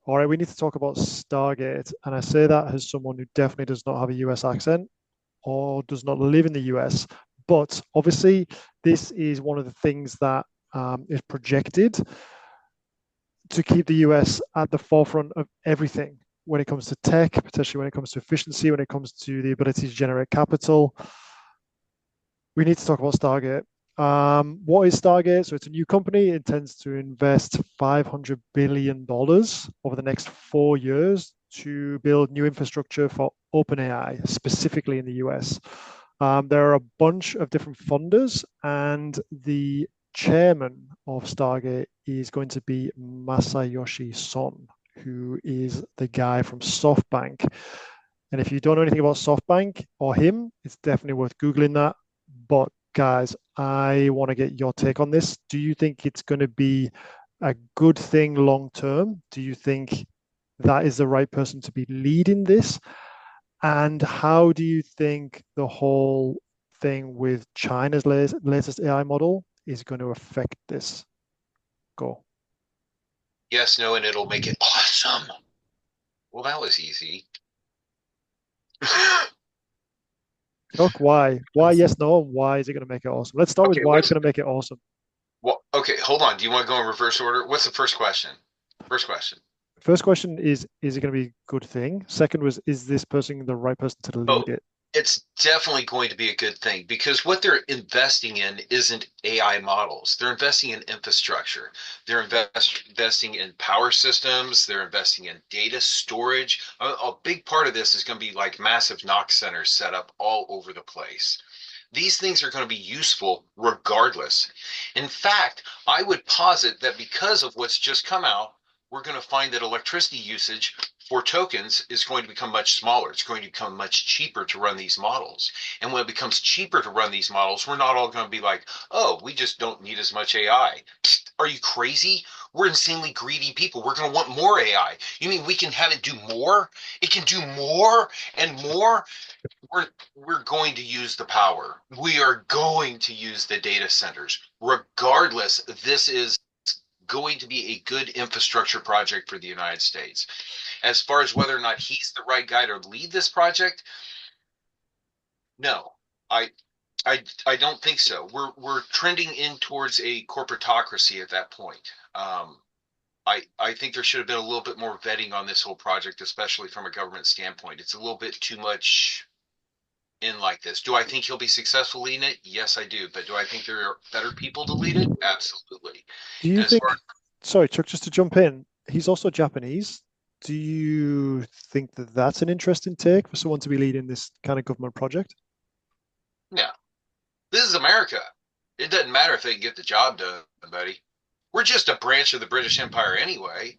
All right, we need to talk about Stargate. And I say that as someone who definitely does not have a US accent or does not live in the US. But obviously, this is one of the things that is projected to keep the US at the forefront of everything when it comes to tech, potentially when it comes to efficiency, when it comes to the ability to generate capital. We need to talk about Stargate. What is Stargate? So it's a new company. It intends to invest $500 billion over the next 4 years to build new infrastructure for OpenAI, specifically in the US. There are a bunch of different funders, and the chairman of Stargate is going to be Masayoshi Son, who is the guy from SoftBank. And if you don't know anything about SoftBank or him, it's definitely worth Googling that. But guys, I want to get your take on this. Do you think it's going to be a good thing long term? Do you think that is the right person to be leading this? And how do you think the whole thing with China's latest AI model is going to affect this? Go. Yes, no, and it'll make it awesome. Well, that was easy. Chuck, why? Why yes, no, and why is it going to make it awesome? Let's start with Okay, why it's going to make it awesome. okay, hold on. Do you want to go in reverse order? What's the first question? First question. First question is it going to be a good thing? Second was, is this person the right person to Oh, lead it? it's definitely going to be a good thing because what they're investing in isn't AI models. They're investing in infrastructure. Investing in power systems. They're investing in data storage. A big part of this is going to be like massive knock centers set up all over the place. These things are going to be useful regardless. In fact, I would posit that because of what's just come out, we're going to find that electricity usage for tokens is going to become much smaller. It's going to become much cheaper to run these models. And when it becomes cheaper to run these models, we're not all going to be like, oh, we just don't need as much AI. Are you crazy? We're insanely greedy people. We're going to want more AI. You mean we can have it do more? It can do more and more. we're we're going to use the power. We are going to use the data centers. Regardless, this is going to be a good infrastructure project for the United States. As far as whether or not he's the right guy to lead this project, no. I I don't think so. We're trending in towards a corporatocracy at that point. I think there should have been a little bit more vetting on this whole project, especially from a government standpoint. It's a little bit too much in like this. Do I think he'll be successful leading it? Yes, I do. But do I think there are better people to lead it? Absolutely. Do you And as far think, sorry, Chuck, just to jump in, he's also Japanese. Do you think that that's an interesting take for someone to be leading this kind of government project? yeah, this is America. It doesn't matter if they can get the job done, buddy. We're just a branch of the British Empire anyway.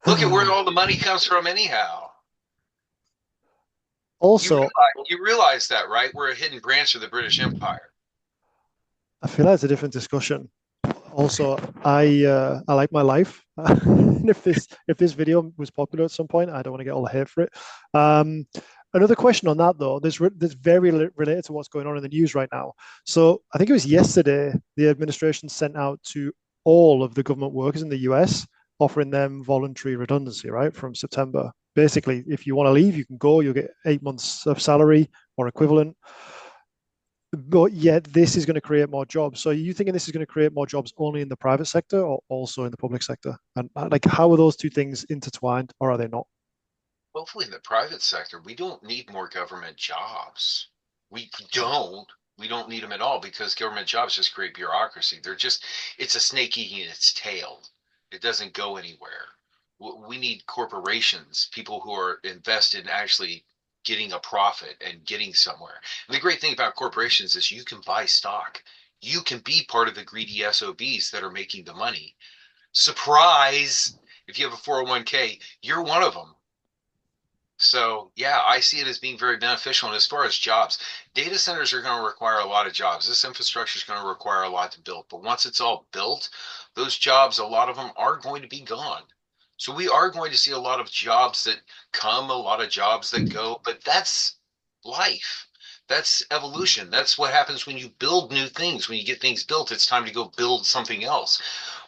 Look at where all the money comes from anyhow. Also, You realize that, right? We're a hidden branch of the British Empire. I feel like it's a different discussion. Also, I like my life. If this video was popular at some point, I don't want to get all the hate for it. Um, Another question on that though, this very related to what's going on in the news right now. So I think it was yesterday the administration sent out to all of the government workers in the US offering them voluntary redundancy, right, from September. Basically, if you want to leave, you can go. You'll get 8 months of salary or equivalent. But yet, this is going to create more jobs. So, are you thinking this is going to create more jobs only in the private sector or also in the public sector? And like, how are those two things intertwined, or are they not? Hopefully, in the private sector, we don't need more government jobs. We don't. We don't need them at all because government jobs just create bureaucracy. It's a snake eating its tail. It doesn't go anywhere. We need corporations, people who are invested in actually getting a profit and getting somewhere. And the great thing about corporations is you can buy stock. You can be part of the greedy SOBs that are making the money. Surprise! If you have a 401k, you're one of them. So yeah, I see it as being very beneficial. And as far as jobs, data centers are going to require a lot of jobs. This infrastructure is going to require a lot to build. But once it's all built, those jobs, a lot of them are going to be gone. So we are going to see a lot of jobs that come, a lot of jobs that go, but that's life. That's evolution. That's what happens when you build new things. When you get things built, it's time to go build something else.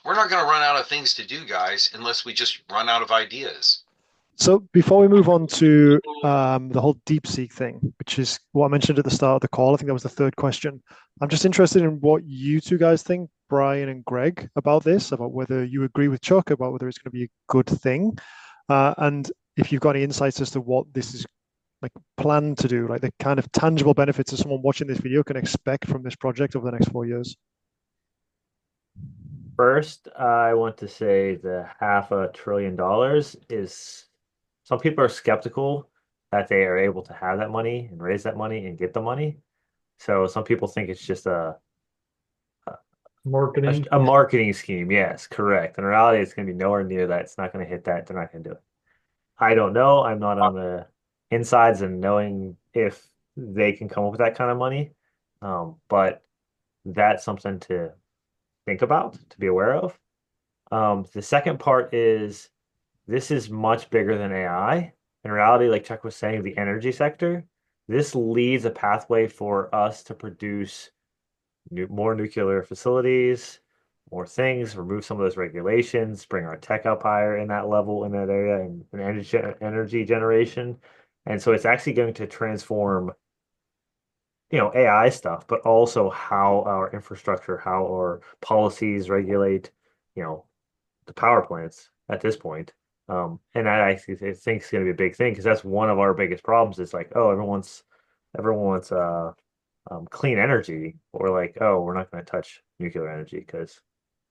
We're not going to run out of things to do, guys, unless we just run out of ideas. So before we move on to the whole DeepSeek thing, which is what I mentioned at the start of the call, I think that was the third question. I'm just interested in what you two guys think, Brian and Greg, about this, about whether you agree with Chuck about whether it's going to be a good thing, and if you've got any insights as to what this is like planned to do, like the kind of tangible benefits that someone watching this video can expect from this project over the next 4 years. First, I want to say the $500 billion is some people are skeptical that they are able to have that money and raise that money and get the money. So some people think it's just Marketing. a marketing scheme. Yes, correct. In reality, it's going to be nowhere near that. It's not going to hit that. They're not going to do it. I don't know. I'm not on the insides and knowing if they can come up with that kind of money. But that's something to think about, to be aware of. The second part is this is much bigger than AI. In reality, like Chuck was saying, the energy sector, this leads a pathway for us to produce more nuclear facilities, more things, remove some of those regulations, bring our tech up higher in that level in that area and energy generation. And so it's actually going to transform, AI stuff, but also how our infrastructure, how our policies regulate, you know, the power plants at this point. And I actually think it's going to be a big thing because that's one of our biggest problems. Is like, oh, everyone wants clean energy, or like, oh, we're not going to touch nuclear energy because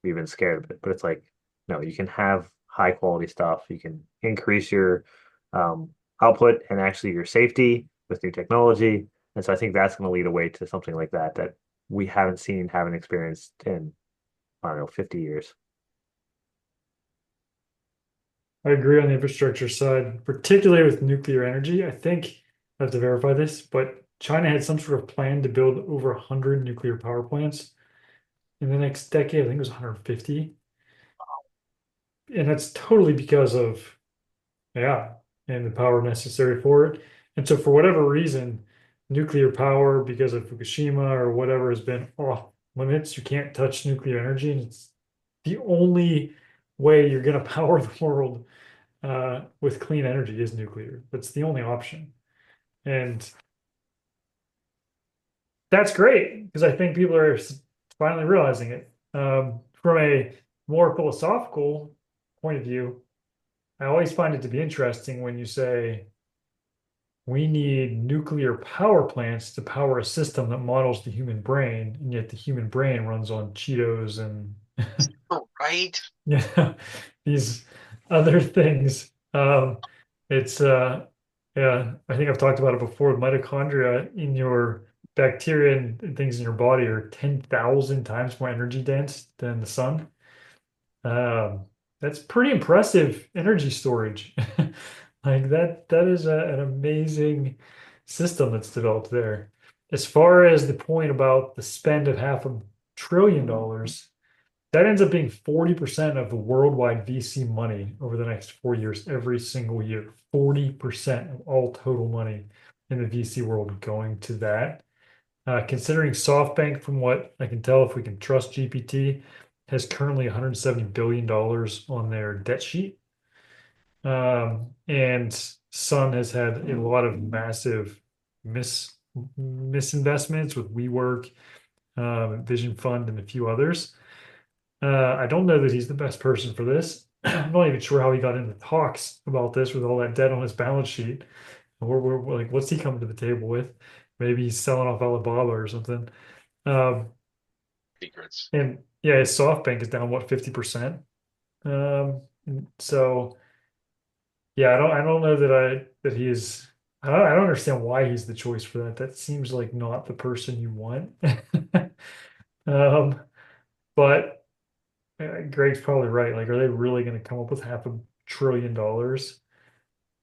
we've been scared of it. But it's like, no, you can have high quality stuff. You can increase your um, output and actually your safety with new technology. And so I think that's going to lead away to something like that we haven't seen, haven't experienced in, I don't know, 50 years. I agree on the infrastructure side, particularly with nuclear energy. I think I have to verify this, but China had some sort of plan to build over 100 nuclear power plants in the next decade. I think it was 150. And that's totally because of, yeah, and the power necessary for it. And so, for whatever reason, nuclear power, because of Fukushima or whatever, has been off limits. You can't touch nuclear energy. And it's the only way you're going to power the world with clean energy is nuclear. That's the only option. And that's great because I think people are finally realizing it. From a more philosophical point of view, I always find it to be interesting when you say we need nuclear power plants to power a system that models the human brain, and yet the human brain runs on Cheetos and Oh, right? yeah, these other things. It's yeah, I think I've talked about it before. Mitochondria in your bacteria and things in your body are 10,000 times more energy dense than the sun. Um, that's pretty impressive energy storage. Like that is an amazing system that's developed there. As far as the point about the spend of $500 billion, that ends up being 40% of the worldwide VC money over the next 4 years, every single year. 40% of all total money in the VC world going to that. Considering SoftBank, from what I can tell, if we can trust GPT, has currently $170 billion on their debt sheet. And Sun has had a lot of massive misinvestments with WeWork, Vision Fund, and a few others. I don't know that he's the best person for this. I'm not even sure how he got into talks about this with all that debt on his balance sheet. We're like, what's he coming to the table with? Maybe he's selling off Alibaba or something. Um, Secrets. and yeah, his SoftBank is down what 50%. So yeah, I don't know that he is. I don't understand why he's the choice for that. That seems like not the person you want. Um, but Greg's probably right. Like, are they really going to come up with $500 billion?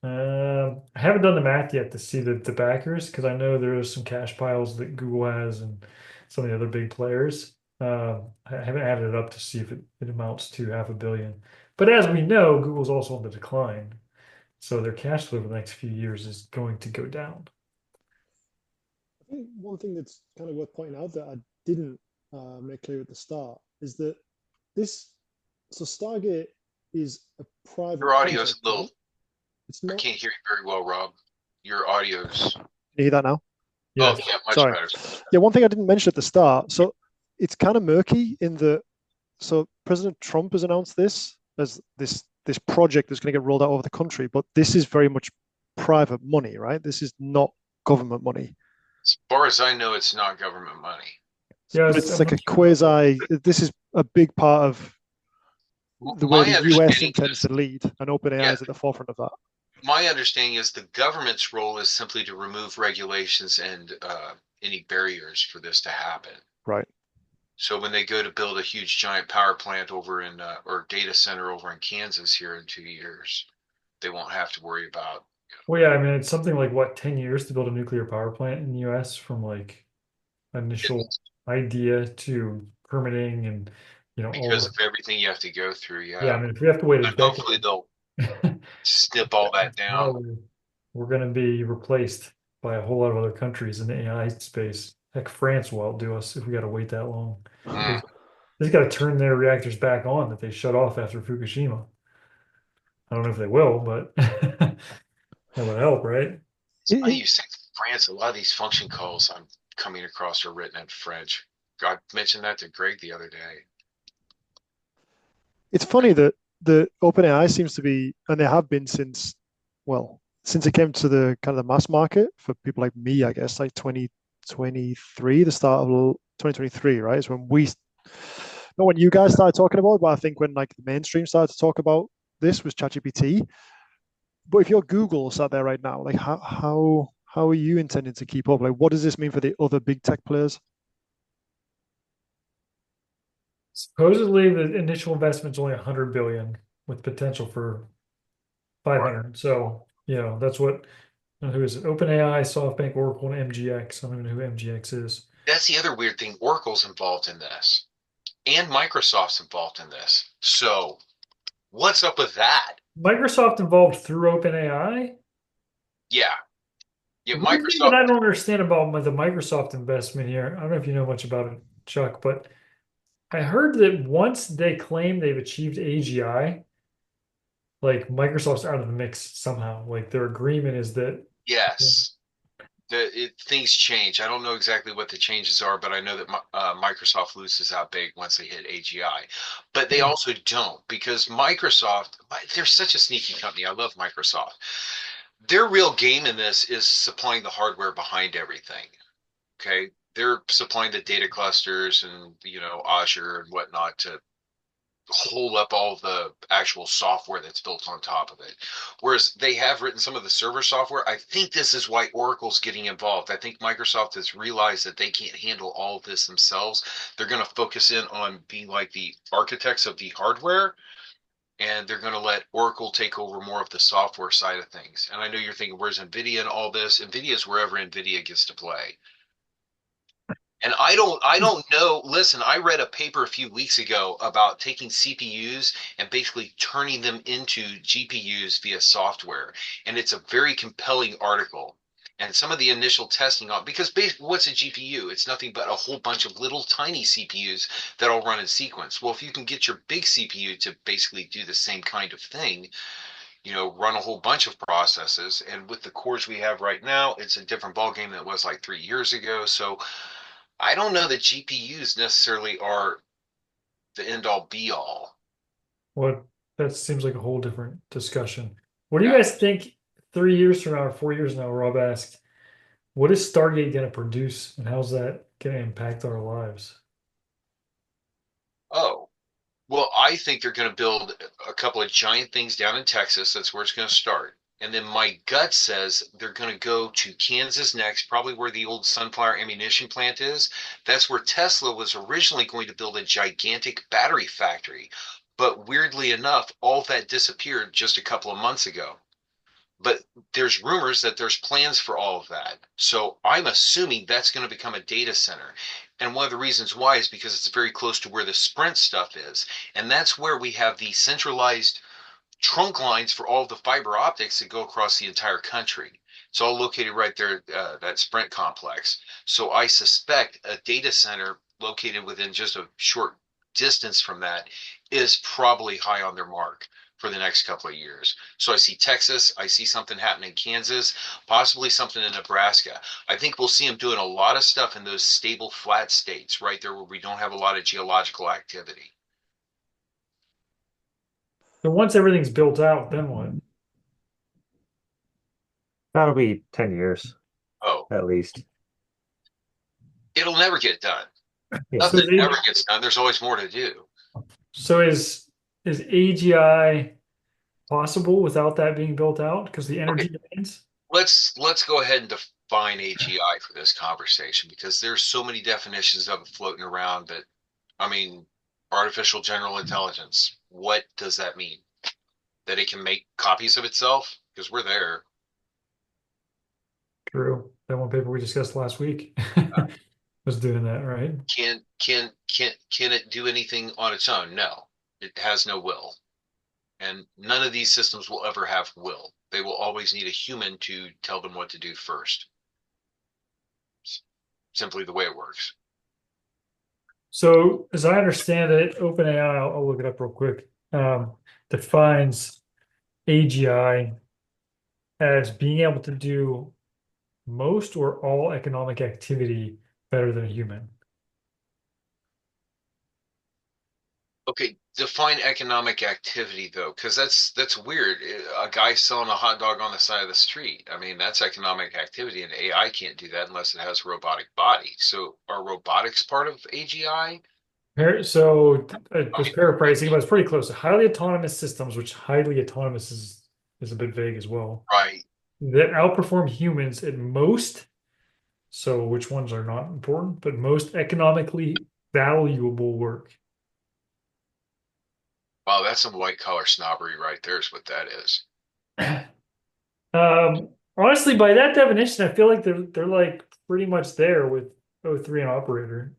I haven't done the math yet to see the backers because I know there are some cash piles that Google has and some of the other big players. I haven't added it up to see if it amounts to $500 million. But as we know, Google's also on the decline, so their cash flow for the next few years is going to go down. I think one thing that's kind of worth pointing out that I didn't make clear at the start is that this So Stargate is a Your private audio's project, a little, right? It's I not. can't hear you very well, Rob. Your audio's, Can you hear that now? oh, Yes. yeah, much Sorry. better. Yeah, one thing I didn't mention at the start. So it's kind of murky in the. So President Trump has announced this as this project that's going to get rolled out over the country, but this is very much private money, right? This is not government money. As far as I know, it's not government money. Yeah, But it's I'm like not a sure about that. quasi. This is a big part of the way My the US understanding intends is, to lead, and OpenAI yeah, is at the forefront of that. my understanding is the government's role is simply to remove regulations and any barriers for this to happen. Right. So when they go to build a huge giant power plant over in or data center over in Kansas here in 2 years, they won't have to worry about. Well, yeah, I mean, it's something like what, 10 years to build a nuclear power plant in the US from like initial idea to permitting and all Because the of everything you have to go through. yeah, I Yeah, mean if we have to wait a but hopefully decade, they'll snip all that down. we're going to be replaced by a whole lot of other countries in the AI space. Heck, France will outdo us if we got to wait that long. Mm. They've got to turn their reactors back on that they shut off after Fukushima. I don't know if they will, but that would help, right? It's It, funny it, you say France. A lot of these function calls I'm coming across are written in French. I mentioned that to Greg the other day. it's funny that the OpenAI seems to be, and they have been since, well, since it came to the kind of the mass market for people like me, I guess, like 2023, the start of 2023, right? Is when not when you guys started talking about it, but I think when like the mainstream started to talk about this was ChatGPT. But if you're Google sat there right now, like how are you intending to keep up? Like, what does this mean for the other big tech players? Supposedly, the initial investment's only 100 billion with potential for Right. 500. So, that's what who is it? OpenAI, SoftBank, Oracle, and MGX. I don't even know who MGX is. That's the other weird thing. Oracle's involved in this, and Microsoft's involved in this. So what's up with that? Microsoft involved through OpenAI. Yeah, yeah. The weird thing that Microsoft. I don't understand about the Microsoft investment here, I don't know if you know much about it, Chuck, but I heard that once they claim they've achieved AGI, like Microsoft's out of the mix somehow. Like their agreement is that Yes, things change. I don't know exactly what the changes are, but I know that Microsoft loses out big once they hit AGI. But they also don't because Microsoft, they're such a sneaky company. I love Microsoft. Their real game in this is supplying the hardware behind everything. Okay, they're supplying the data clusters and Azure and whatnot to hold up all the actual software that's built on top of it. Whereas they have written some of the server software. I think this is why Oracle's getting involved. I think Microsoft has realized that they can't handle all of this themselves. They're going to focus in on being like the architects of the hardware, and they're going to let Oracle take over more of the software side of things. And I know you're thinking, where's NVIDIA and all this? NVIDIA is wherever NVIDIA gets to play. And I don't know. Listen, I read a paper a few weeks ago about taking CPUs and basically turning them into GPUs via software. And it's a very compelling article. And some of the initial testing on because what's a GPU? It's nothing but a whole bunch of little tiny CPUs that all run in sequence. Well, if you can get your big CPU to basically do the same kind of thing, run a whole bunch of processes. And with the cores we have right now, it's a different ballgame than it was like 3 years ago. So I don't know that GPUs necessarily are the end all be all. what that seems like a whole different discussion. What do you Yeah. guys think 3 years from now or 4 years from now? Rob asked, what is Stargate going to produce and how's that going to impact our lives? Oh, well, I think they're going to build a couple of giant things down in Texas. That's where it's going to start. And then my gut says they're going to go to Kansas next, probably where the old Sunflower ammunition plant is. That's where Tesla was originally going to build a gigantic battery factory. But weirdly enough, all that disappeared just a couple of months ago. But there's rumors that there's plans for all of that. So I'm assuming that's going to become a data center. And one of the reasons why is because it's very close to where the Sprint stuff is. And that's where we have the centralized trunk lines for all of the fiber optics that go across the entire country. It's all located right there, that Sprint complex. So I suspect a data center located within just a short distance from that is probably high on their mark for the next couple of years. So I see Texas, I see something happening in Kansas, possibly something in Nebraska. I think we'll see them doing a lot of stuff in those stable, flat states right there where we don't have a lot of geological activity. So once everything's built out, then what? That'll be 10 years Oh, at least. it'll never get done. Yeah. So Nothing they ever gets done. There's always more to do. so is AGI possible without that being built out? Because the Okay, energy demands? let's go ahead and define AGI for this conversation because there's so many definitions of it floating around that I mean, artificial general intelligence. What does that mean? That it can make copies of itself? Because we're there. True. That one paper we discussed last week Uh, was doing that, right? can it do anything on its own? No. It has no will. And none of these systems will ever have will. They will always need a human to tell them what to do first. Simply the way it works. So as I understand it, OpenAI, I'll look it up real quick, defines AGI as being able to do most or all economic activity better than a human. Okay, define economic activity though, because that's weird. A guy selling a hot dog on the side of the street. I mean, that's economic activity, and AI can't do that unless it has a robotic body. So, are robotics part of AGI? So I was paraphrasing, but it's pretty close. Highly autonomous systems, which highly autonomous is a bit vague as well, Right. that outperform humans at most. So which ones are not important, but most economically valuable work. Wow, that's some white collar snobbery right there, is what that is. Honestly, by that definition, I feel like they're like pretty much there with O3 and operator.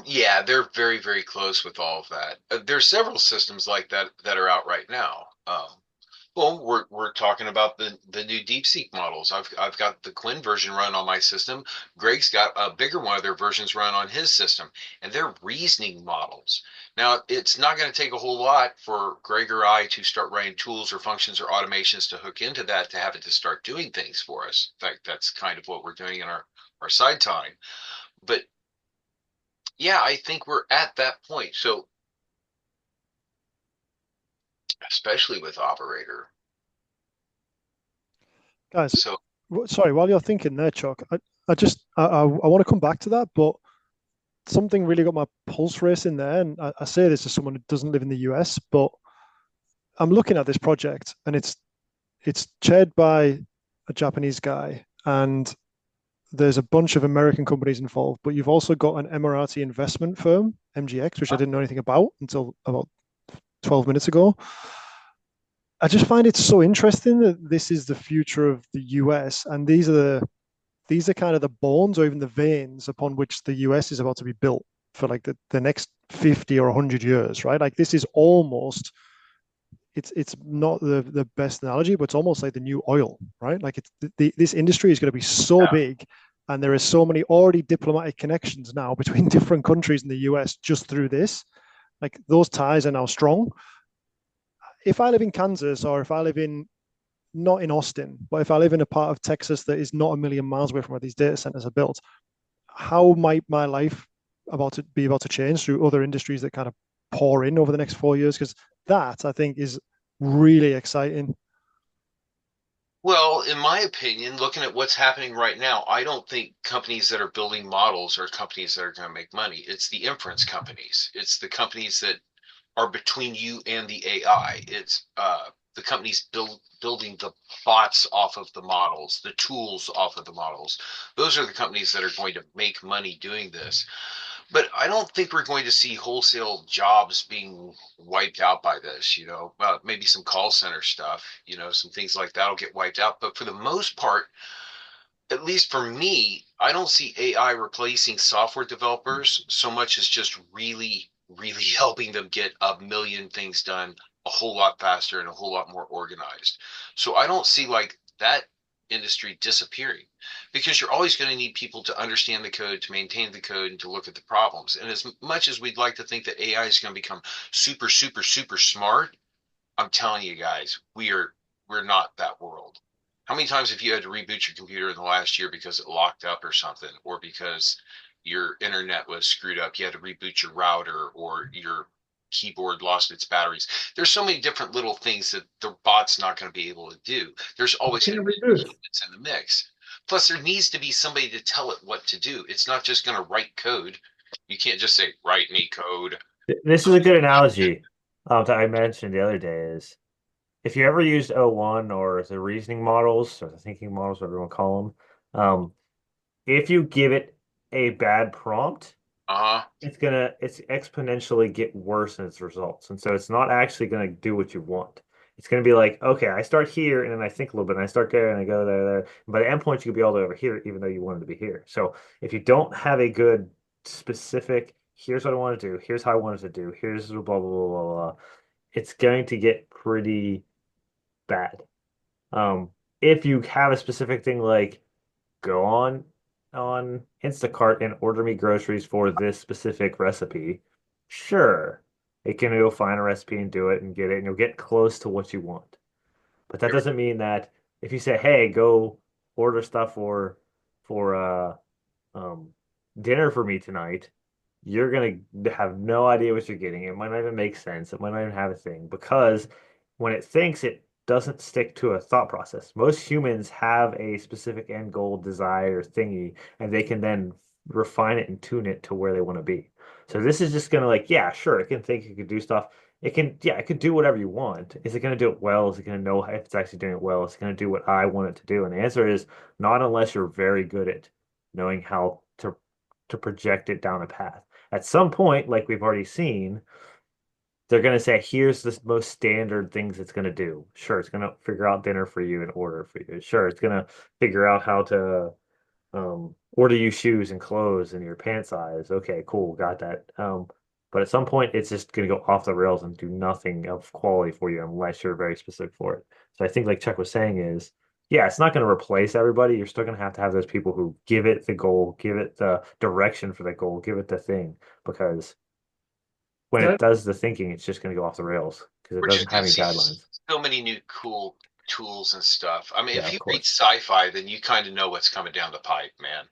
Yeah, they're very, very close with all of that. There's several systems like that that are out right now. Well, we're talking about the new DeepSeek models. I've got the Quinn version run on my system. Greg's got a bigger one of their versions run on his system, and they're reasoning models. Now, it's not going to take a whole lot for Greg or I to start writing tools or functions or automations to hook into that to have it to start doing things for us. In fact, that's kind of what we're doing in our side time. But yeah, I think we're at that point. So, especially with operator. Guys, So, sorry, while you're thinking there, Chuck, I want to come back to that, but something really got my pulse racing there. And I say this as someone who doesn't live in the US, but I'm looking at this project and it's chaired by a Japanese guy and there's a bunch of American companies involved, but you've also got an Emirati investment firm, MGX, which I didn't know anything about until about 12 minutes ago. I just find it so interesting that this is the future of the US, and these are kind of the bones or even the veins upon which the US is about to be built for like the next 50 or 100 years, right? Like this is almost it's not the best analogy, but it's almost like the new oil, right? Like this industry is going to be so yeah. big, and there are so many already diplomatic connections now between different countries in the US just through this. Like those ties are now strong. If I live in Kansas or if I live in not in Austin, but if I live in a part of Texas that is not a million miles away from where these data centers are built, how might my life about to change through other industries that kind of pour in over the next 4 years? Because that I think is really exciting. Well, in my opinion, looking at what's happening right now, I don't think companies that are building models are companies that are going to make money. It's the inference companies. It's the companies that are between you and the AI. It's the companies building the bots off of the models, the tools off of the models. Those are the companies that are going to make money doing this. But I don't think we're going to see wholesale jobs being wiped out by this. Maybe some call center stuff, some things like that'll get wiped out. But for the most part, at least for me, I don't see AI replacing software developers so much as just really, really helping them get a million things done a whole lot faster and a whole lot more organized. So I don't see like that industry disappearing, because you're always going to need people to understand the code, to maintain the code, and to look at the problems. And as much as we'd like to think that AI is going to become super, super, super smart, I'm telling you guys, we're not that world. How many times have you had to reboot your computer in the last year because it locked up or something, or because your internet was screwed up? You had to reboot your router, or your keyboard lost its batteries. There's so many different little things that the bot's not going to be able to do. There's always going Can't to be reboot. humans in the mix. Plus, there needs to be somebody to tell it what to do. It's not just going to write code. You can't just say, write me code. This is a good analogy that I mentioned the other day is if you ever used O1 or the reasoning models or the thinking models, whatever you want to call them, if you give it a bad prompt, Uh-huh. it's exponentially get worse in its results. And so it's not actually gonna do what you want. It's gonna be like, okay, I start here and then I think a little bit and I start there and I go there. And by the end point, you could be all the way over here, even though you wanted to be here. So if you don't have a good specific, here's what I want to do, here's how I want it to do, here's blah blah blah blah blah, it's going to get pretty bad. Um, if you have a specific thing like go on Instacart and order me groceries for this specific recipe, sure, it can go find a recipe and do it and get it, and you'll get close to what you want. But that doesn't mean that if you say, "Hey, go order stuff for um dinner for me tonight," you're gonna have no idea what you're getting. It might not even make sense. It might not even have a thing because when it thinks, it doesn't stick to a thought process. Most humans have a specific end goal, desire, thingy, and they can then refine it and tune it to where they want to be. So this is just gonna like, yeah, sure, it can think, it can do stuff. It can, yeah, it could do whatever you want. Is it gonna do it well? Is it gonna know if it's actually doing it well? Is it gonna do what I want it to do? And the answer is not unless you're very good at knowing how to project it down a path. At some point, like we've already seen, they're going to say, here's the most standard things it's going to do. Sure, it's going to figure out dinner for you and order for you. Sure, it's going to figure out how to order you shoes and clothes and your pant size. Okay, cool, got that. But at some point, it's just going to go off the rails and do nothing of quality for you unless you're very specific for it. So I think, like Chuck was saying, is yeah, it's not going to replace everybody. You're still going to have those people who give it the goal, give it the direction for the goal, give it the thing, because when it That does the thinking, it's just going to go off the rails because it We're just doesn't going have to any see guidelines. so many new cool tools and stuff. I mean, Yeah, if of you read course. sci-fi, then you kind of know what's coming down the pipe, man.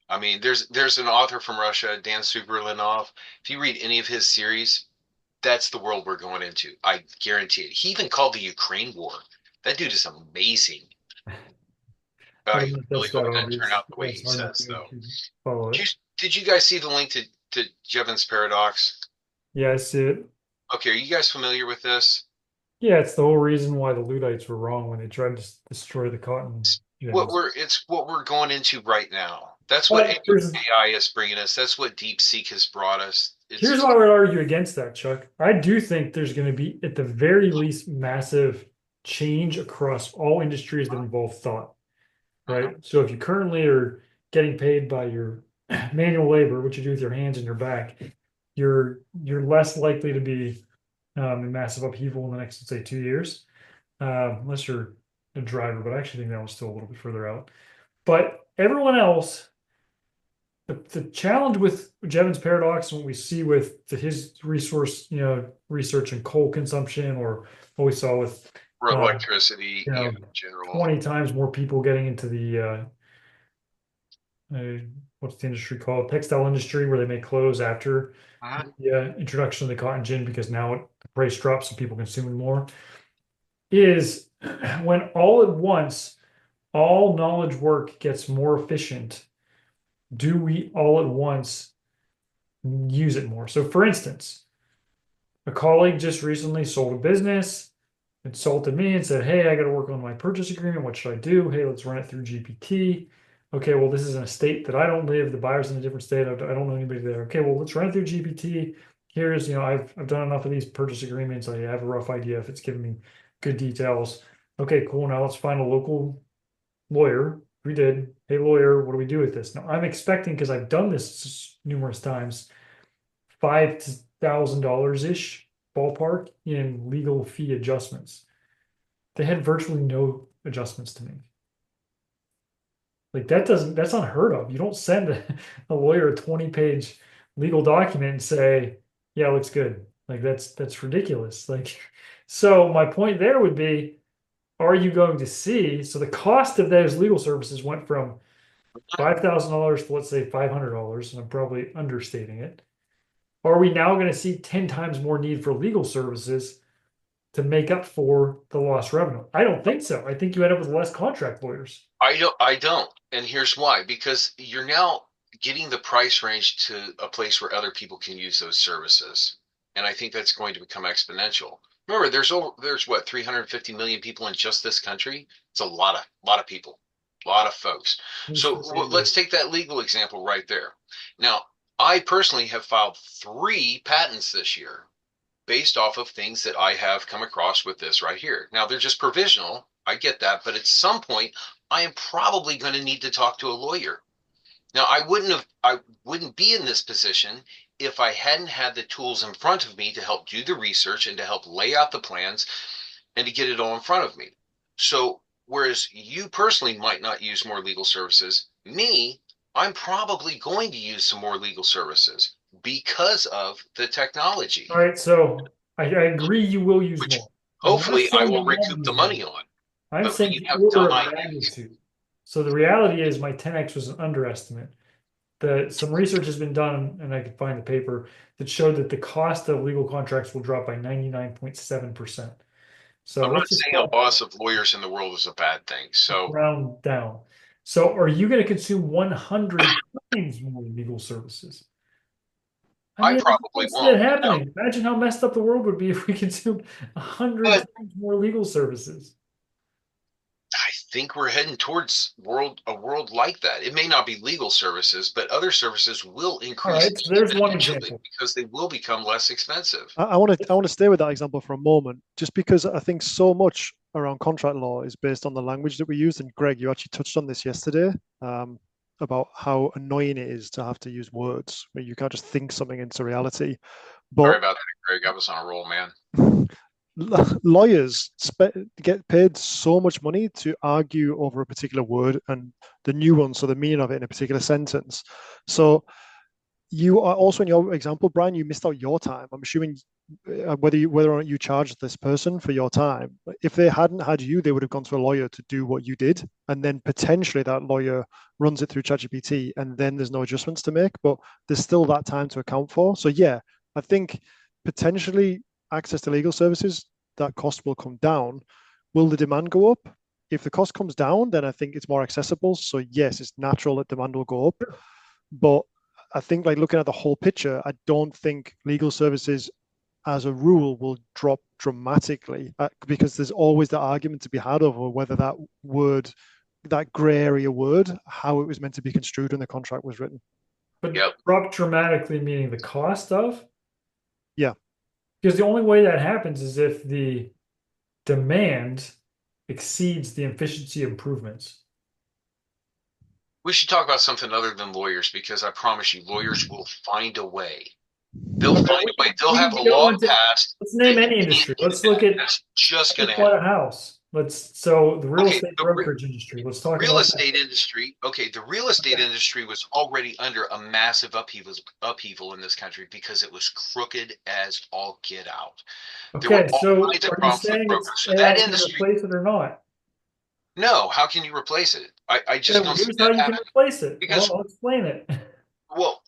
I mean, there's an author from Russia, Dan Superlinov. If you read any of his series, that's the world we're going into. I guarantee it. He even called the Ukraine War. That dude is amazing. I I don't know if really that's hope that it doesn't turn obvious. out the way he That's hard says, for me though. to follow it. Did you guys see the link to Jevons paradox? Yeah, I see it. Okay, are you guys familiar with this? Yeah, it's the whole reason why the Luddites were wrong when they tried to destroy the cotton gins. It's what we're going into right now. That's what But AI is bringing us. That's what DeepSeek has brought us. It's here's just why I would argue against that, Chuck. I do think there's going to be, at the very least, massive change across all industries that involve thought, right? So if you currently are getting paid by your manual labor, what you do with your hands and your back, you're less likely to be in massive upheaval in the next, let's say, 2 years, unless you're a driver. But I actually think that was still a little bit further out. But everyone else, the challenge with Jevons paradox and what we see with his resource, research and coal consumption, or what we saw with, for uh, electricity, you know, in general. 20 times more people getting into the uh, what's the industry called? Textile industry, where they make clothes after Mhm. the introduction of the cotton gin, because now the price drops so people consume more. Is when all at once all knowledge work gets more efficient, do we all at once use it more? So, for instance, a colleague just recently sold a business, consulted me and said, hey, I got to work on my purchase agreement. What should I do? Hey, let's run it through GPT. Okay, well, this is in a state that I don't live. The buyer's in a different state. I don't know anybody there. Okay, well, let's run it through GPT. Here's, I've done enough of these purchase agreements. I have a rough idea if it's giving me good details. Okay, cool. Now let's find a local lawyer. We did. Hey, lawyer, what do we do with this? Now I'm expecting, because I've done this numerous times, $5,000 ish ballpark in legal fee adjustments. They had virtually no adjustments to make. Like that's unheard of. You don't send a lawyer a 20-page legal document and say, yeah, looks good. Like that's ridiculous. Like, so my point there would be, are you going to see? So the cost of those legal services went from $5,000 to, let's say, $500, and I'm probably understating it. Are we now going to see 10 times more need for legal services to make up for the lost revenue? I don't think so. I think you end up with less contract lawyers. I don't. And here's why. Because you're now getting the price range to a place where other people can use those services. And I think that's going to become exponential. Remember, there's what, 350 million people in just this country? It's a lot of people, a lot of folks. So let's take that legal example right there. Now, I personally have filed 3 patents this year based off of things that I have come across with this right here. Now, they're just provisional. I get that. But at some point, I am probably going to need to talk to a lawyer. Now, I wouldn't be in this position if I hadn't had the tools in front of me to help do the research and to help lay out the plans and to get it all in front of me. So, whereas you personally might not use more legal services, me, I'm probably going to use some more legal services because of the technology, All right, so I agree you will use which more. I'm not hopefully I saying you will won't recoup the use more. money on. I'm But when saying you the have order of time, magnitude. So the reality is my 10x was an underestimate. Some research has been done, and I could find the paper that showed that the cost of legal contracts will drop by 99.7%. So I'm let's not just saying a loss of lawyers in the world is a bad thing. So round down. So are you going to consume 100 times more legal services? I I mean, I probably don't see that won't. No. happening. Imagine how messed up the world would be if we consumed 100 But times more legal services. I think we're heading towards a world like that. It may not be legal services, but other services will All increase right, so there's one exponentially example. because they will become less expensive. I want to stay with that example for a moment, just because I think so much around contract law is based on the language that we use. And Greg, you actually touched on this yesterday, about how annoying it is to have to use words where you can't just think something into reality. Sorry But about that, Greg. I was on a roll, man. lawyers get paid so much money to argue over a particular word and the nuance or the meaning of it in a particular sentence. So you are also, in your example, Brian, you missed out your time. I'm assuming whether or not you charged this person for your time. If they hadn't had you, they would have gone to a lawyer to do what you did, and then potentially that lawyer runs it through ChatGPT, and then there's no adjustments to make. But there's still that time to account for. So yeah, I think potentially access to legal services, that cost will come down. Will the demand go up? If the cost comes down, then I think it's more accessible. So yes, it's natural that demand will go up. But I think, like, looking at the whole picture, I don't think legal services as a rule will drop dramatically, because there's always the argument to be had over whether that word, that gray area word, how it was meant to be construed when the contract was written. But Yep. drop dramatically meaning the cost of? Yeah. Because the only way that happens is if the demand exceeds the efficiency improvements. We should talk about something other than lawyers because I promise you, lawyers will find a way. They'll find a way. They'll We have can a go law into, passed let's name that you any can't industry. do Let's look that. at, That's just going let's to buy happen. a house. So the real Okay, estate the brokerage industry. Let's talk real about that. estate industry. Okay, the real estate industry was already under a massive upheaval in this country because it was crooked as all get out. There were Okay, all so kinds of are you problems with saying it's brokers. So AI that is going to industry, replace it or not? no, how can you replace it? I Yeah, just well, don't see here's how that you can happening replace it. Well, because, I'll explain it. well,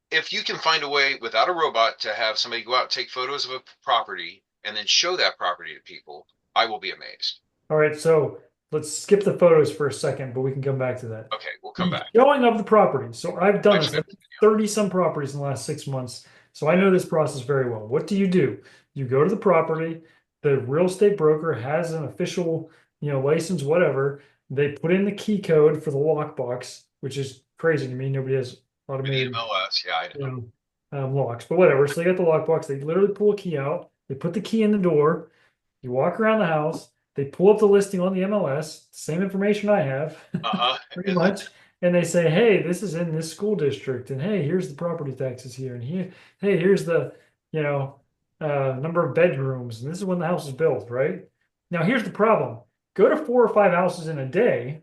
if you can find a way without a robot to have somebody go out and take photos of a property and then show that property to people, I will be amazed. All right, so let's skip the photos for a second, but we can come back to that. Okay, we'll come The back. showing of the property. So I've done I've this. I've spent, done 30 some properties in the last 6 months. So I know this process very well. What do? You go to the property, the real estate broker has an official, license, whatever. They put in the key code for the lockbox, which is crazy to me. Nobody has for the automated, MLS, yeah, I you know. locks, but whatever. So they got the lockbox. They literally pull a key out. They put the key in the door. You walk around the house. They pull up the listing on the MLS, same information I have, Uh-huh. pretty And then, much. And they say, hey, this is in this school district. And hey, here's the property taxes here. And here, hey, here's the, you know, number of bedrooms. And this is when the house was built, right? Now, here's the problem. Go to 4 or 5 houses in a day,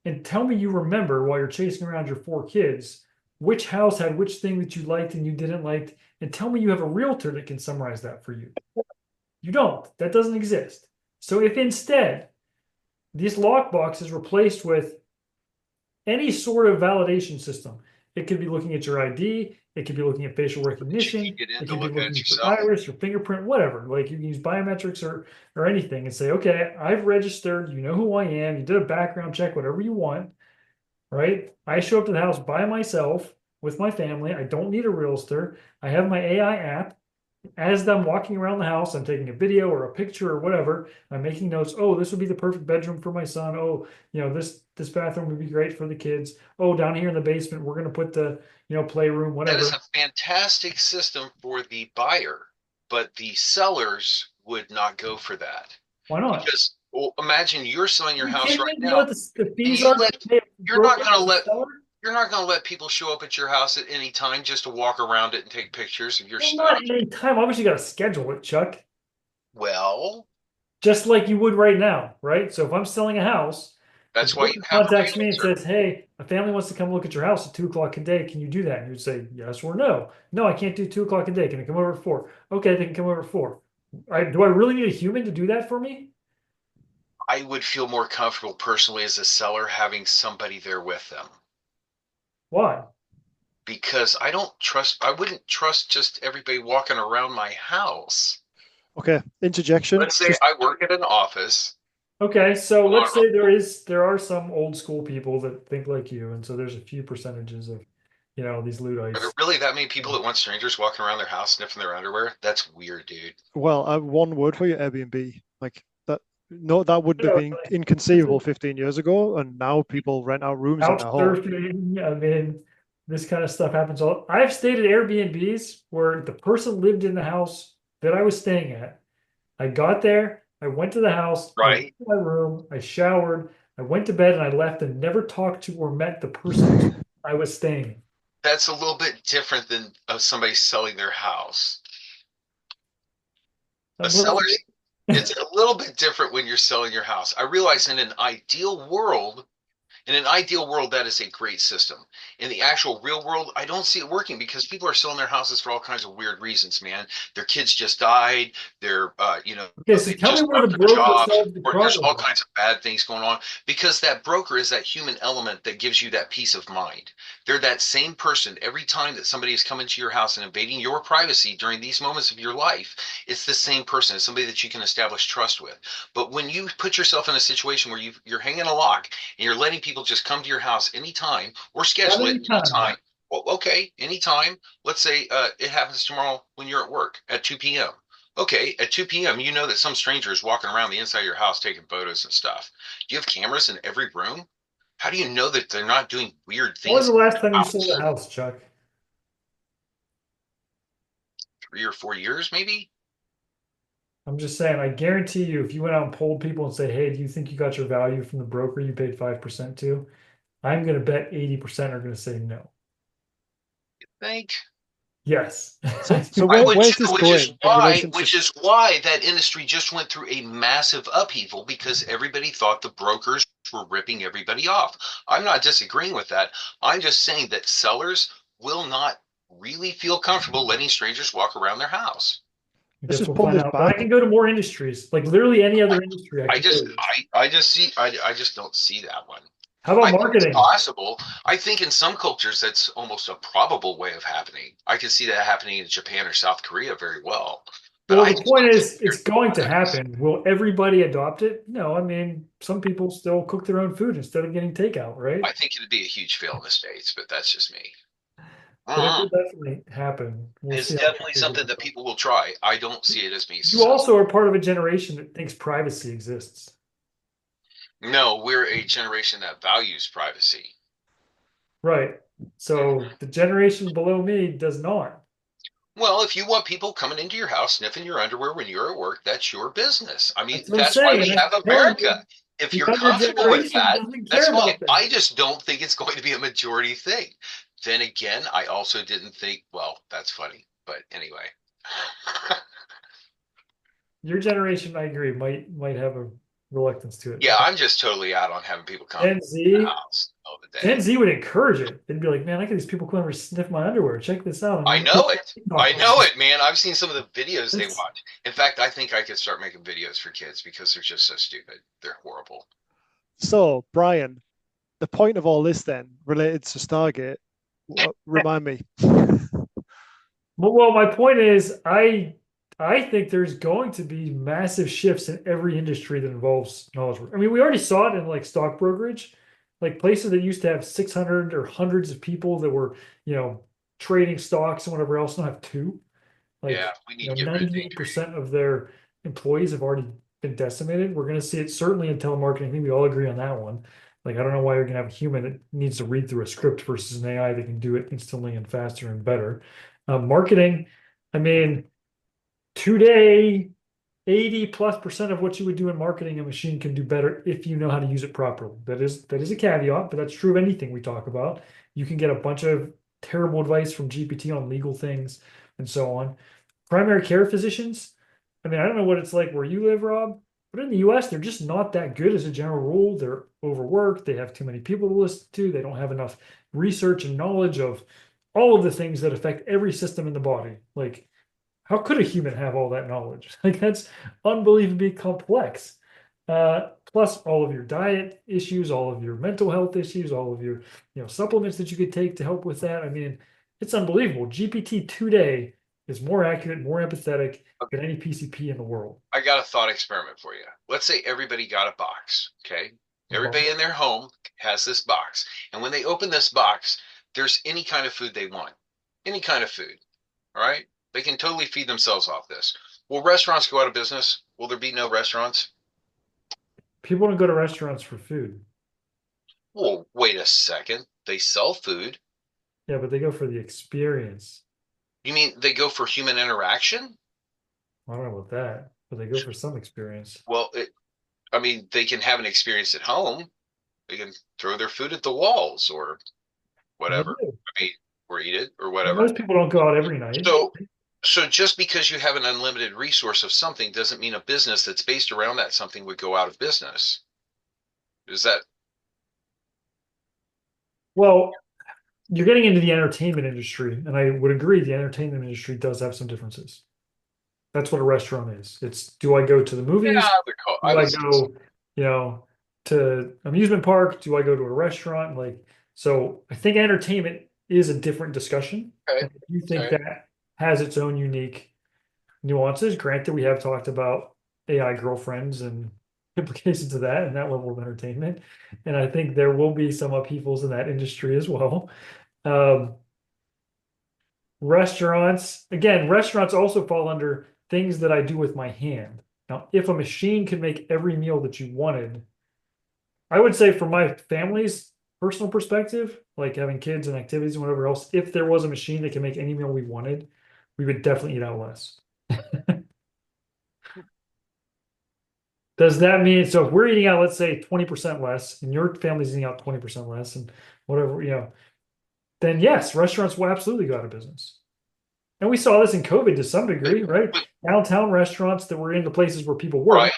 and tell me you remember while you're chasing around your 4 kids, which house had which thing that you liked and you didn't like, and tell me you have a realtor that can summarize that for you. You don't. That doesn't exist. So if instead this lockbox is replaced with any sort of validation system, it could be looking at your ID, it could be looking at facial But you can recognition, get in it to could be look at it looking at your yourself. iris, your fingerprint, whatever. Like you can use biometrics or anything and say, okay, I've registered, you know who I am, you did a background check, whatever you want, right? I show up to the house by myself with my family. I don't need a realtor. I have my AI app. As I'm walking around the house, I'm taking a video or a picture or whatever. I'm making notes. Oh, this would be the perfect bedroom for my son. Oh, this bathroom would be great for the kids. Oh, down here in the basement, we're gonna put the playroom, That is whatever. a fantastic system for the buyer, but the sellers would not go for that. Why not? Because well, imagine you're selling Are your you house kidding right me? You know now, what the and fees are to pay a you're not broker gonna as a let seller? you're not gonna let people show up at your house at any time just to walk around it and take pictures of your Well, stuff. not any time. Obviously, you got to schedule it, Chuck. Well, Just like you would right now, right? So if I'm selling a house, the that's why you broker have a contacts me and realtor. says, "Hey, a family wants to come look at your house at 2 o'clock a day. Can you do that?" And you'd say yes or no. No, I can't do 2 o'clock a day. Can they come over at 4? Okay, they can come over at 4. Do I really need a human to do that for me? I would feel more comfortable personally as a seller having somebody there with them Why? because I wouldn't trust just everybody walking around my house. Okay, interjection. Let's say Just I work at an office. Okay, so Hold let's on. say there are some old school people that think like you, and so there's a few percentages of, these Are there Luddites. really that many people that want strangers walking around their house sniffing their underwear? That's weird, dude. well, one word for you, Airbnb. Like that. No, that would have You know, been this inconceivable is 15 years ago, and now people rent out rooms in couch their home. surfing. I mean, this kind of stuff happens all. I've stayed at Airbnbs where the person lived in the house that I was staying at. I got there, I went to the house, I went Right? to my room, I showered, I went to bed, and I left and never talked to or met the person whose I was staying. That's a little bit different than somebody selling their house. A Well, seller's it's a little bit different when you're selling your house. I realize in an ideal world, that is a great system. In the actual real world, I don't see it working because people are selling their houses for all kinds of weird reasons, man. Their kids just died. okay, so They tell me just where the lost their broker jobs, solves the or there's all problem. kinds of bad things going on because that broker is that human element that gives you that peace of mind. They're that same person every time that somebody is coming to your house and invading your privacy during these moments of your life. It's the same person. It's somebody that you can establish trust with. But when you put yourself in a situation where you're hanging a lock and you're letting people just come to your house anytime or Not schedule it any time. anytime. Well, okay, anytime. Let's say it happens tomorrow when you're at work at 2 p.m. Okay, at 2 p.m., you know that some stranger is walking around the inside of your house taking photos and stuff. Do you have cameras in every room? How do you know that they're not doing weird When was things the in last your time you sold a house? house, Chuck? 3 or 4 years, maybe? I'm just saying, I guarantee you, if you went out and polled people and said, "Hey, do you think you got your value from the broker you paid 5% to?" I'm going to bet 80% are going to say no. I think. Yes. So I would where's too, this going in relation to? which is why that industry just went through a massive upheaval because everybody thought the brokers were ripping everybody off. I'm not disagreeing with that. I'm just saying that sellers will not really feel comfortable letting strangers walk around their house. I Let's guess just we'll pull find this out. But I back. can go to more industries, like literally any other industry I I can go just to. I just see I just don't see that one. How I about think it's marketing? possible. I think in some cultures that's almost a probable way of happening. I can see that happening in Japan or South Korea very well. But Well, I the just point don't think is, it's going to it's happen. Will everybody adopt it? No, I mean, some people still cook their own food instead of getting takeout, right? I think it'd be a huge fail in the States, but that's just me. But it Uh-huh. will definitely happen. We'll It's see how definitely it something goes. that people will try. I don't see it as being You successful. also are part of a generation that thinks privacy exists. No, we're a generation that values privacy. Right. Mhm. So the generation below me does not. Well, if you want people coming into your house sniffing your underwear when you're at work, that's your business. I mean, That's what I'm that's why saying. we And I'm have telling America. you, If the you're younger comfortable with generation that, doesn't that's care fine. about that. I just don't think it's going to be a majority thing. Then again, I also didn't think, well, that's funny. But anyway. Your generation, I agree, might have a reluctance to it. Yeah, I'm just totally out on having people come to Gen the Z, house all the Gen day. Z would encourage it. They'd be like, "Man, I get these people come over to sniff my underwear. Check this out. I'm I gonna put know it. TikTok I on know this." it, man. I've seen some of the videos they It's watch. In fact, I think I could start making videos for kids because they're just so stupid. They're horrible. So, Brian, the point of all this then, related to Stargate, remind me. well, my point is, I think there's going to be massive shifts in every industry that involves knowledge work. I mean, we already saw it in like stock brokerage, like places that used to have 600 or hundreds of people that were, you know, trading stocks and whatever else now have two. Yeah, Like, we need to get rid of day trading. 98% of their employees have already been decimated. We're going to see it certainly in telemarketing. I think we all agree on that one. Like, I don't know why you're going to have a human that needs to read through a script versus an AI that can do it instantly and faster and better. Marketing, I mean, today, 80+% of what you would do in marketing, a machine can do better if you know how to use it properly. That is a caveat, but that's true of anything we talk about. You can get a bunch of terrible advice from GPT on legal things and so on. Primary care physicians, I mean, I don't know what it's like where you live, Rob, but in the US, they're just not that good as a general rule. They're overworked, they have too many people to listen to, they don't have enough research and knowledge of all of the things that affect every system in the body. Like, how could a human have all that knowledge? Like, that's unbelievably complex. Plus all of your diet issues, all of your mental health issues, all of your, supplements that you could take to help with that. I mean, it's unbelievable. GPT today is more accurate, more empathetic than any PCP in the world. I got a thought experiment for you. Let's say everybody got a box, okay? Everybody in their home has this box. And when they open this box, there's any kind of food they want. Any kind of food. All right? They can totally feed themselves off this. Will restaurants go out of business? Will there be no restaurants? People don't go to restaurants for food. Well, wait a second. They sell food. Yeah, but they go for the experience. You mean they go for human interaction? I don't know about that, but they go for some experience. Well, I mean, they can have an experience at home. They can throw their food at the walls or And they whatever. do. I mean, or eat it or And whatever. most people don't go out every night. So, so just because you have an unlimited resource of something doesn't mean a business that's based around that something would go out of business. Is that Well, you're getting into the entertainment industry, and I would agree the entertainment industry does have some differences. That's what a restaurant is. It's, do I go to the yeah, movies? I would call Do I go, to amusement park? Do I go to a restaurant? Like, so I think entertainment is a different discussion. okay, And I do think okay. that has its own unique nuances. Granted, we have talked about AI girlfriends and implications of that and that level of entertainment. And I think there will be some upheavals in that industry as well. Um, Restaurants, again, restaurants also fall under things that I do with my hand. Now, if a machine could make every meal that you wanted, I would say from my family's personal perspective, like having kids and activities and whatever else, if there was a machine that can make any meal we wanted, we would definitely eat out less. Does that mean, so if we're eating out, let's say 20% less, and your family's eating out 20% less, and whatever, then yes, restaurants will absolutely go out of business. And we saw this in COVID to some degree, right? But, Downtown restaurants that were in the places where people right, work,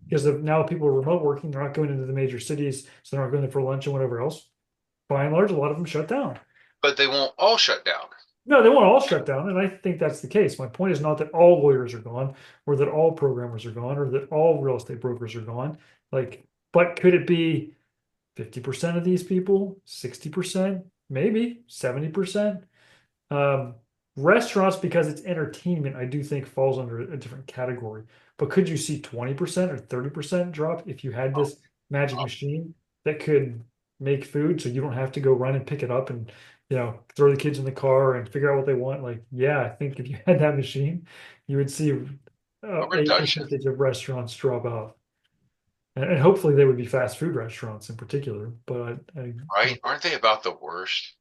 because of now people are remote working, they're not going into the major cities, so they're not going there for lunch and whatever else. By and large, a lot of them shut down. but they won't all shut down. No, they won't all shut down, and I think that's the case. My point is not that all lawyers are gone, or that all programmers are gone, or that all real estate brokers are gone. Like, but could it be 50% of these people, 60%, maybe 70%? Um, Restaurants, because it's entertainment, I do think falls under a different category. But could you see 20% or 30% drop if you had Oh, this magic oh, machine that could make food so you don't have to go run and pick it up and throw the kids in the car and figure out what they want? Like, yeah, I think if you had that machine, you would see a a reduction, percentage of restaurants drop off. And hopefully they would be fast food restaurants in particular. But right? Aren't they about the worst?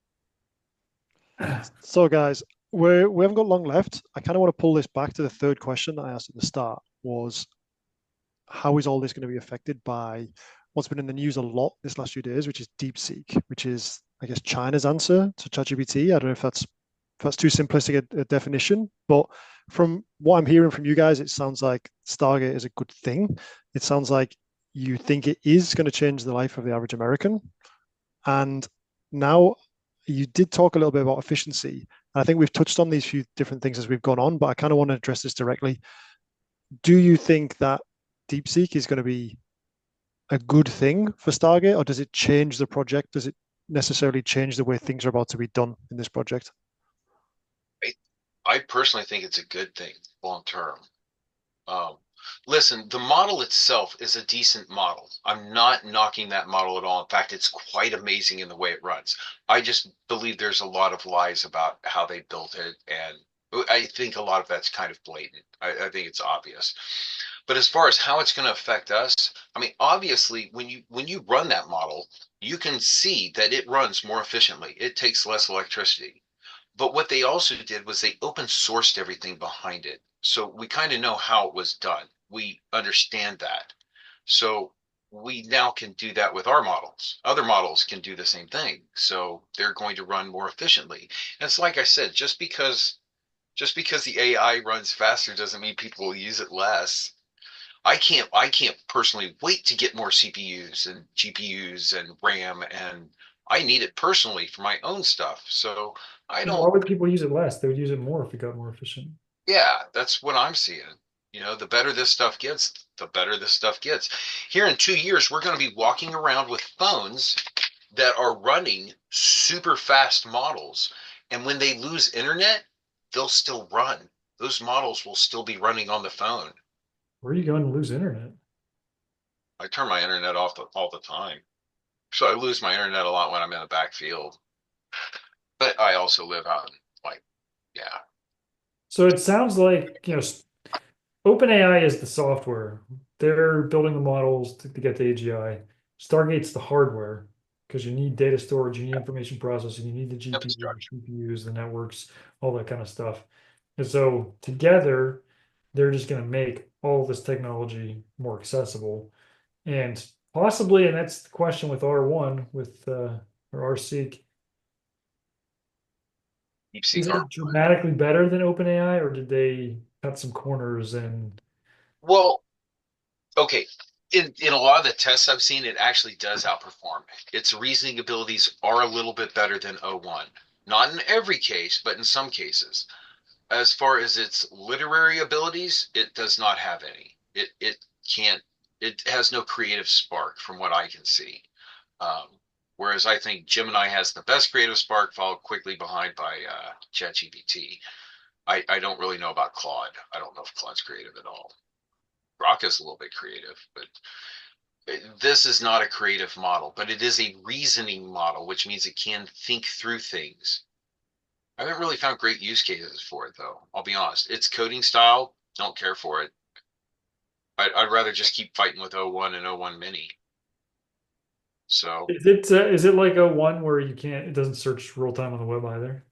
So, guys, we haven't got long left. I kind of want to pull this back to the third question that I asked at the start was, how is all this going to be affected by what's been in the news a lot this last few days, which is DeepSeek, which is, I guess, China's answer to ChatGPT. I don't know if that's too simplistic a definition, but from what I'm hearing from you guys, it sounds like Stargate is a good thing. It sounds like you think it is going to change the life of the average American. And now you did talk a little bit about efficiency. And I think we've touched on these few different things as we've gone on, but I kind of want to address this directly. Do you think that DeepSeek is going to be a good thing for Stargate, or does it change the project? Does it necessarily change the way things are about to be done in this project? I personally think it's a good thing long term. Um, Listen, the model itself is a decent model. I'm not knocking that model at all. In fact, it's quite amazing in the way it runs. I just believe there's a lot of lies about how they built it, and I think a lot of that's kind of blatant. I think it's obvious. But as far as how it's going to affect us, I mean, obviously, when you run that model, you can see that it runs more efficiently. It takes less electricity. But what they also did was they open sourced everything behind it. So we kind of know how it was done. We understand that. So we now can do that with our models. Other models can do the same thing. So they're going to run more efficiently. And it's like I said, just because the AI runs faster doesn't mean people will use it less. I can't personally wait to get more CPUs and GPUs and RAM, and I need it personally for my own stuff. So I Why don't, would people use it less? They would use it more if it got more efficient. yeah, that's what I'm seeing. The better this stuff gets, the better this stuff gets. Here in 2 years, we're going to be walking around with phones that are running super fast models. And when they lose internet, they'll still run. Those models will still be running on the phone. Where are you going to lose internet? I turn my internet off all the time. So I lose my internet a lot when I'm in the backfield. But I also live out in, like, yeah, So it sounds like, OpenAI is the software. They're building the models to get the AGI. Stargate's the hardware because you need data storage, you need information processing, you need the GPU, infrastructure. CPUs, the networks, all that kind of stuff. And so together, they're just going to make all this technology more accessible. And possibly, and that's the question with R1, with or RSeek, is DeepSeek it R1. dramatically better than OpenAI, or did they cut some corners and Well, okay. In a lot of the tests I've seen, it actually does outperform. Its reasoning abilities are a little bit better than O1. Not in every case, but in some cases. As far as its literary abilities, it does not have any. It can't. It has no creative spark, from what I can see. Whereas I think Gemini has the best creative spark, followed quickly behind by ChatGPT. I don't really know about Claude. I don't know if Claude's creative at all. Grok is a little bit creative, but this is not a creative model, but it is a reasoning model, which means it can think through things. I haven't really found great use cases for it, though. I'll be honest. Its coding style, don't care for it. I'd rather just keep fighting with O1 and O1 Mini. So, is it like a one where you can't it doesn't search real time on the web either?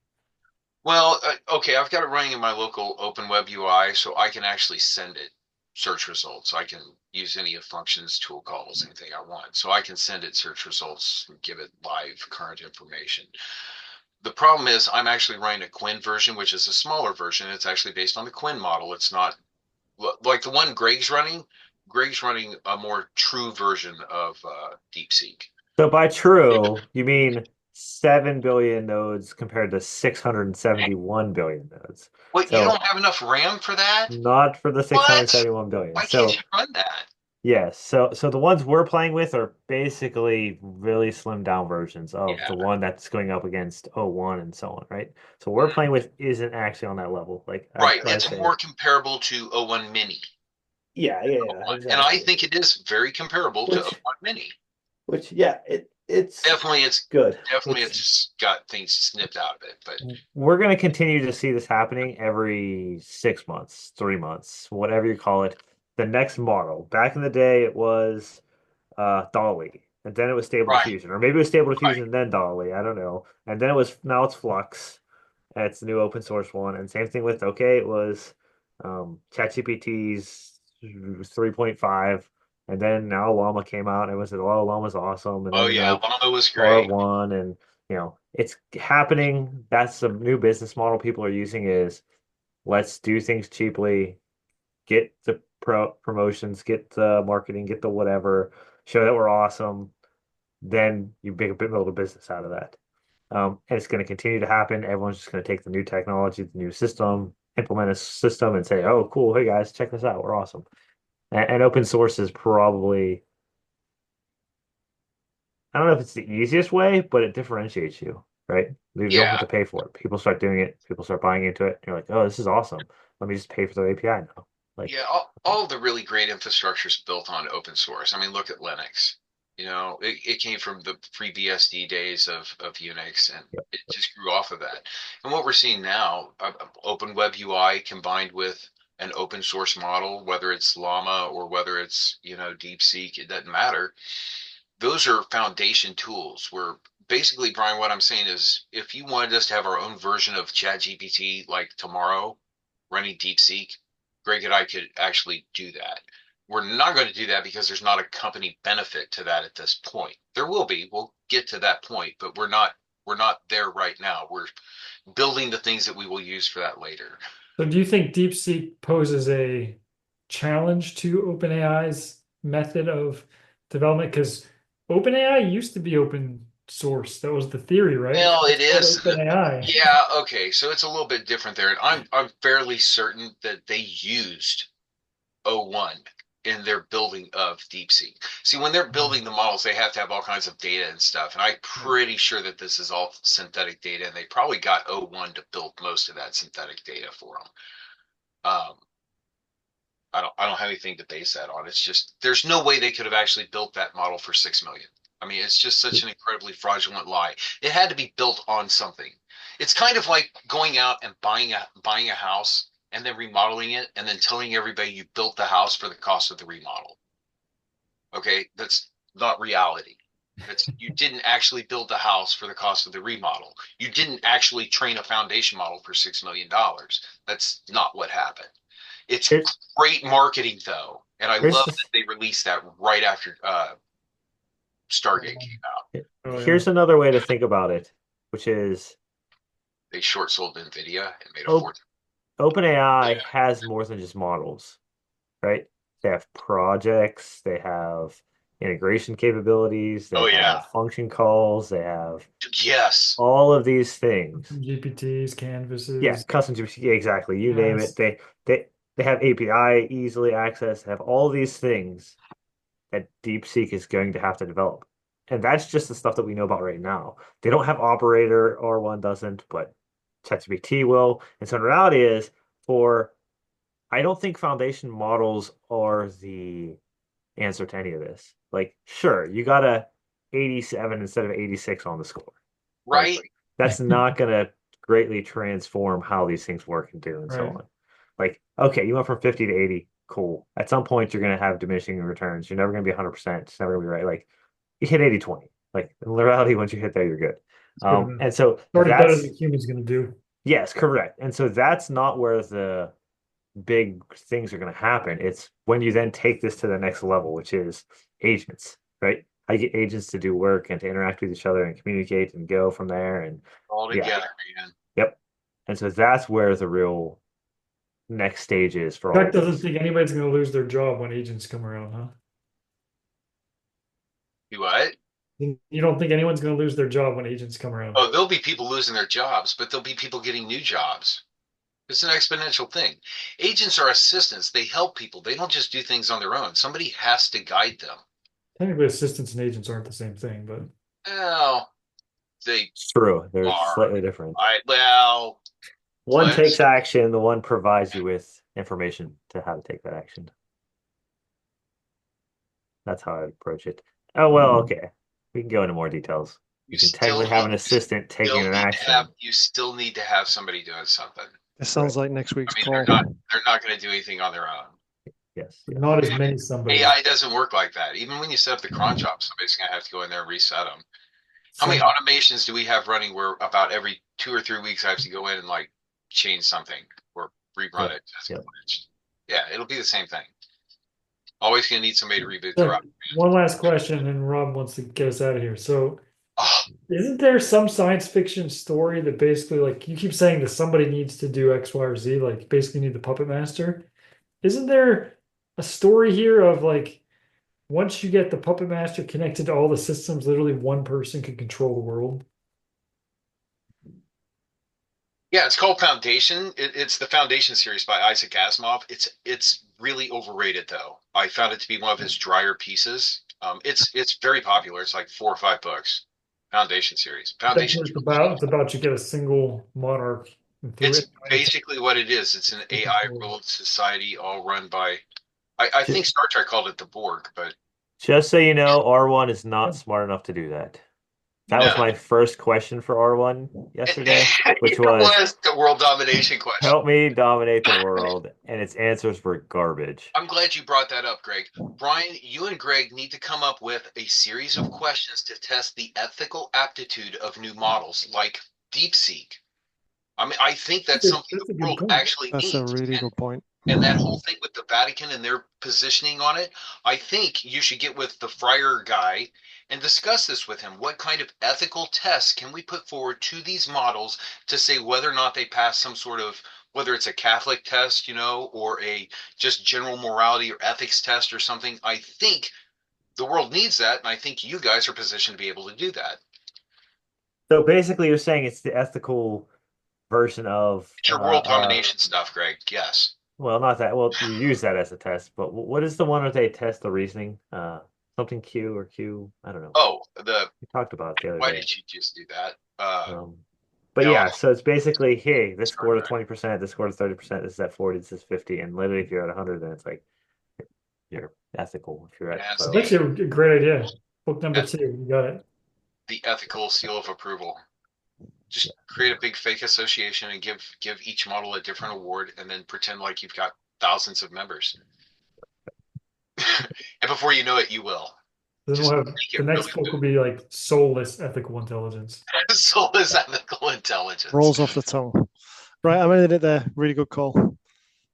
well, okay, I've got it running in my local open web UI, so I can actually send it search results. I can use any of functions, tool calls, anything I want. So I can send it search results and give it live current information. The problem is I'm actually running a Quinn version, which is a smaller version. It's actually based on the Quinn model. It's not like the one Greg's running. Greg's running a more true version of DeepSeek. So by true, you mean 7 billion nodes compared to 671 billion nodes. What, you So don't have enough RAM for that? not for the What? 671 billion. Why can't you So run that? yes, so the ones we're playing with are basically really slimmed down versions of Yeah. the one that's going up against O1 and so on, right? So we're playing with isn't actually on that level. Like Right. I It's say, more comparable to O1 Mini. yeah, And I exactly. think it is very comparable to Which O1 Mini. yeah, it's Definitely it's good. definitely It's it's got things snipped out of it, but we're going to continue to see this happening every 6 months, 3 months, whatever you call it. The next model. Back in the day, it was Dolly, and then it was Stable right, Diffusion, or maybe it was Stable right. Diffusion and then Dolly. I don't know. And then it was now it's Flux. And it's the new open source one, and same thing with it was ChatGPT's 3.5, and then now Llama came out, and it was oh Llama's awesome, and Oh then yeah, like Llama was great. R1, and it's happening. That's the new business model people are using is let's do things cheaply, get the promotions, get the marketing, get the whatever, show that we're awesome. Then you build a business out of that. And it's going to continue to happen. Everyone's just going to take the new technology, the new system, implement a system, and say, "Oh, cool! Hey guys, check this out. We're awesome." And open source is probably, I don't know if it's the easiest way, but it differentiates you, right? You don't have Yeah. to pay for it. People start doing it. People start buying into it. And you're like, "Oh, this is awesome. Let me just pay for the API now." Like, Yeah, all the really great infrastructure is built on open source. I mean, look at Linux. You know, it came from the FreeBSD days of Unix, and yep. it just grew off of that. And what we're seeing now, open web UI combined with an open source model, whether it's Llama or whether it's, DeepSeek, it doesn't matter. Those are foundation tools where basically, Brian, what I'm saying is if you wanted us to have our own version of ChatGPT like tomorrow running DeepSeek, Greg and I could actually do that. We're not going to do that because there's not a company benefit to that at this point. There will be. We'll get to that point, but we're not there right now. We're building the things that we will use for that later. So do you think DeepSeek poses a challenge to OpenAI's method of development? Because OpenAI used to be open source. That was the theory, right? Well, it It's called is. OpenAI. Yeah, okay. So it's a little bit different there. And I'm fairly certain that they used O1 in their building of DeepSeek. See, when they're building the models, they have to have all kinds of data and stuff. And I'm pretty sure that this is all synthetic data, and they probably got O1 to build most of that synthetic data for them. Um, I don't have anything to base that on. It's just there's no way they could have actually built that model for 6 million. I mean, it's just such an incredibly fraudulent lie. It had to be built on something. It's kind of like going out and buying a house and then remodeling it and then telling everybody you built the house for the cost of the remodel. Okay, that's not reality. You didn't actually build the house for the cost of the remodel. You didn't actually train a foundation model for $6 million. That's not what happened. It's Here's great marketing though, and I here's love the that they released that right after Stargate came out. Oh yeah. here's another way to think about it, which is They short sold Nvidia and made a Op fortune. OpenAI has more than just models, right? They have projects, they have integration capabilities, they Oh yeah, have function calls, they have yes. all of these things. GPTs, Yeah, canvases, custom GPT, yeah, exactly. You name it. yes. They have API easily access, they have all these things that DeepSeek is going to have to develop. And that's just the stuff that we know about right now. They don't have operator, R1 doesn't, but ChatGPT will. And so the reality is for I don't think foundation models are the answer to any of this. Like, sure, you got a 87 instead of 86 on the score, right? Right? That's not going to greatly transform how these things work and do and so Right. on. Like, okay, you went from 50 to 80, cool. At some point, you're going to have diminishing returns. You're never going to be 100%. It's never going to be right. Like, you hit 80/20. Like, in reality, once you hit there, you're good. It's good enough. And so It's already better that's, than humans gonna do. yes, correct. And so that's not where the big things are going to happen. It's when you then take this to the next level, which is agents, right? How you get agents to do work and to interact with each other and communicate and go from there. And All yeah, together, man. yep. And so that's where the real next stage is for all Chuck of doesn't this. think anybody's gonna lose their job when agents come around, huh? You what? You don't think anyone's gonna lose their job when agents come around? Oh, there'll be people losing their jobs, but there'll be people getting new jobs. It's an exponential thing. Agents are assistants. They help people. They don't just do things on their own. Somebody has to guide them. Technically, assistants and agents aren't the same thing, but Well, they It's true. They're are. slightly different. Well, One let's. takes action, the one provides you with information to how to take that action. That's how I approach it. Oh, well, okay. We can go into more details. You You can still technically have need. an assistant taking Still an need to have. action. You still need to have somebody doing something. This Right. sounds like next week's I mean, call. they're not going to do anything on their own. Yes, yes. not as many somebody. AI doesn't work like that. Even when you set up the cron job, somebody's going to have to go in there and reset them. How many Some- automations do we have running where about every 2 or 3 weeks I have to go in and like change something or rerun Yep, it? yep. Yeah, it'll be the same thing. Always going to need somebody to reboot the So, route. one last question, and Rob wants to get us out of here. So, Oh, isn't there some science fiction story that basically, like, you keep saying that somebody needs to do X, Y, or Z, like, basically need the puppet master? Isn't there a story here of like once you get the puppet master connected to all the systems, literally one person can control the world? Yeah, it's called Foundation. It's the Foundation series by Isaac Asimov. It's really overrated though. I found it to be one of his drier pieces. It's very popular. It's like 4 or 5 books. Foundation series. That's Foundation. what it's about you get a single monarch in theory. It's basically what it is. It's an AI ruled society all run by. I think Star Trek called it the Borg, but Just so you know, R1 is not smart enough to do that. That was no. my first question for R1 yesterday, which It was, was the world domination question. help me dominate the world, and its answers were garbage. I'm glad you brought that up, Greg. Brian, you and Greg need to come up with a series of questions to test the ethical aptitude of new models like DeepSeek. I mean, I think that's something That's the a good world point. actually That's a needs. really good point. And that whole thing with the Vatican and their positioning on it, I think you should get with the friar guy and discuss this with him. What kind of ethical tests can we put forward to these models to say whether or not they pass some sort of, whether it's a Catholic test, or a just general morality or ethics test or something? I think the world needs that, and I think you guys are positioned to be able to do that. So basically, you're saying it's the ethical version of, It's your world domination stuff, Greg. Yes. well, not that. Well, you use that as a test, but what is the one where they test the reasoning? Something Q or Q? I don't know. Oh, We talked about it the other why day. did you just do that? Um, but Yeah, yeah, so it's basically, hey, this Sorry, scored at Greg. 20%, this scored at 30%, this is at 40, this is 50, and literally, if you're at 100, then it's like you're ethical. If you're at Yes, That's 12, actually a great idea. Book number Yeah. 2, you got it. The ethical seal of approval. Just create a big fake association and give each model a different award, and then pretend like you've got thousands of members. And before you know it, you will. Then Just we'll have make the it next really book will be like soulless ethical intelligence. good. Soulless ethical intelligence. Rolls off the tongue. Right, I'm ending it there. Really good call.